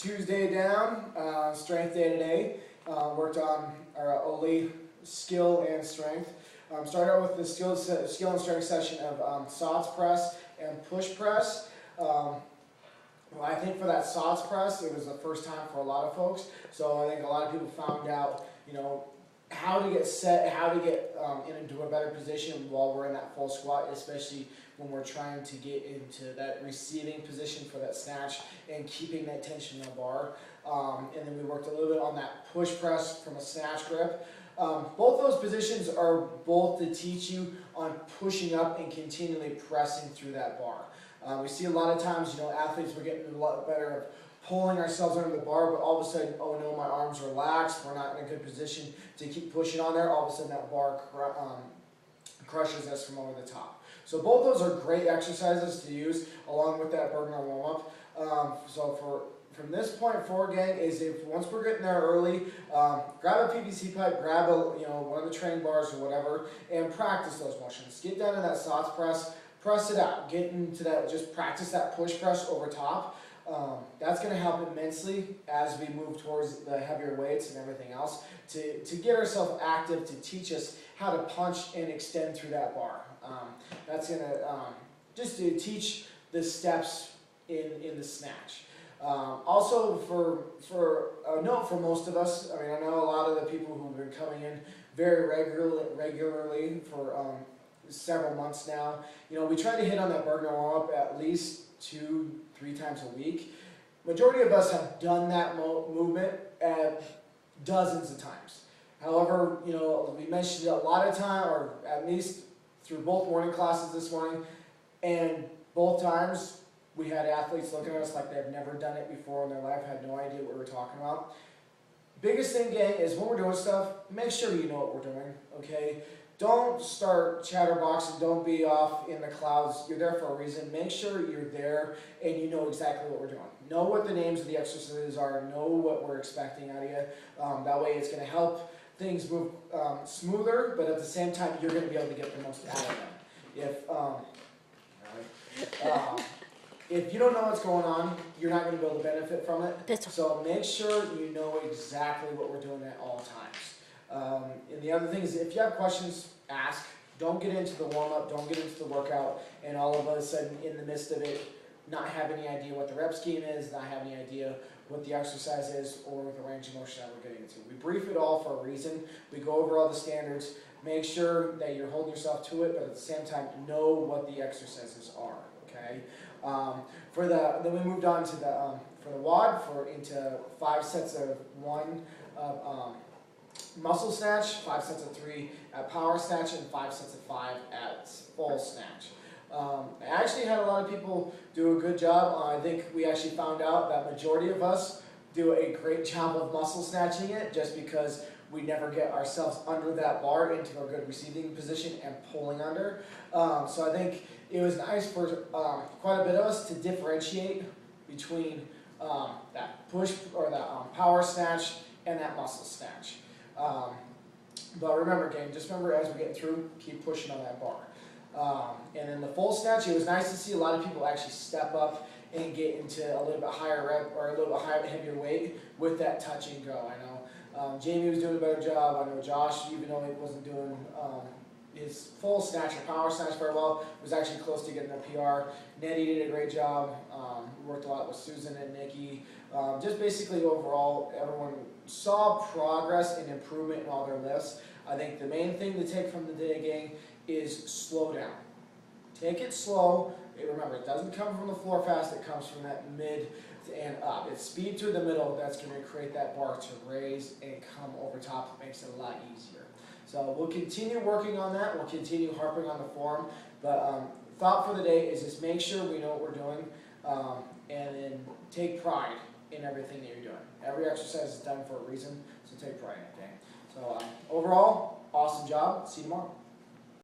Tuesday down, strength day today. Worked on our Oli skill and strength. Started out with the skill and strength session of SOTS press and push press. Well, I think for that SOTS press, it was the first time for a lot of folks. So I think a lot of people found out, how to get set, how to get into a better position while we're in that full squat, especially when we're trying to get into that receiving position for that snatch and keeping that tension in the bar. And then we worked a little bit on that push press from a snatch grip. Both those positions are both to teach you on pushing up and continually pressing through that bar. We see a lot of times, athletes were getting a lot better of pulling ourselves under the bar, but all of a sudden, oh no, my arms relaxed, we're not in a good position to keep pushing on there. All of a sudden that bar crushes us from over the top. So both those are great exercises to use along with that burner warm-up. So from this point forward, gang, is if once we're getting there early, grab a PVC pipe, grab one of the training bars or whatever, and practice those motions. Get down to that SOTS press, press it out, get into that, just practice that push press over top. That's going to help immensely as we move towards the heavier weights and everything else to get ourselves active, to teach us how to punch and extend through that bar. That's going to just to teach the steps in the snatch. Also, for a note for most of us, I know a lot of the people who've been coming in very regularly for several months now. We try to hit on that burner warm-up at least 2-3 times a week. Majority of us have done that movement dozens of times. However, we mentioned it a lot of time, or at least through both morning classes this morning, and both times we had athletes looking at us like they've never done it before in their life, had no idea what we were talking about. Biggest thing, gang, is when we're doing stuff, make sure you know what we're doing, okay? Don't start chatterboxing, don't be off in the clouds. You're there for a reason. Make sure you're there and you know exactly what we're doing. Know what the names of the exercises are, know what we're expecting out of you. That way it's going to help things move smoother, but at the same time you're going to be able to get the most out of them. If you don't know what's going on, you're not going to be able to benefit from it. So make sure you know exactly what we're doing at all times. And the other thing is, if you have questions, ask. Don't get into the warm-up, don't get into the workout, and all of a sudden, in the midst of it, not have any idea what the rep scheme is, not have any idea what the exercise is, or the range of motion that we're getting into. We brief it all for a reason. We go over all the standards, make sure that you're holding yourself to it, but at the same time, know what the exercises are, okay? Then we moved on to for the WOD, into 5 sets of 1 muscle snatch, 5 sets of 3 at power snatch, and 5 sets of 5 at full snatch. I actually had a lot of people do a good job. I think we actually found out that majority of us do a great job of muscle snatching it just because we never get ourselves under that bar into a good receiving position and pulling under. So I think it was nice for quite a bit of us to differentiate between that push or that power snatch and that muscle snatch. But remember, gang, just remember as we're getting through, keep pushing on that bar. And then the full snatch, it was nice to see a lot of people actually step up and get into a little bit higher rep or a little bit higher, heavier weight with that touch and go. I know Jamie was doing a better job. I know Josh, even though he wasn't doing his full snatch or power snatch very well, was actually close to getting a PR. Nettie did a great job. We worked a lot with Susan and Nikki. Just basically overall, everyone saw progress and improvement in all their lifts. I think the main thing to take from the day, gang, is slow down. Take it slow. Remember, it doesn't come from the floor fast, it comes from that mid and up. It's speed through the middle that's going to create that bar to raise and come over top. It makes it a lot easier. So we'll continue working on that. We'll continue harping on the form. But thought for the day is just make sure we know what we're doing and then take pride in everything that you're doing. Every exercise is done for a reason, so take pride in it, okay? So overall, awesome job. See you tomorrow.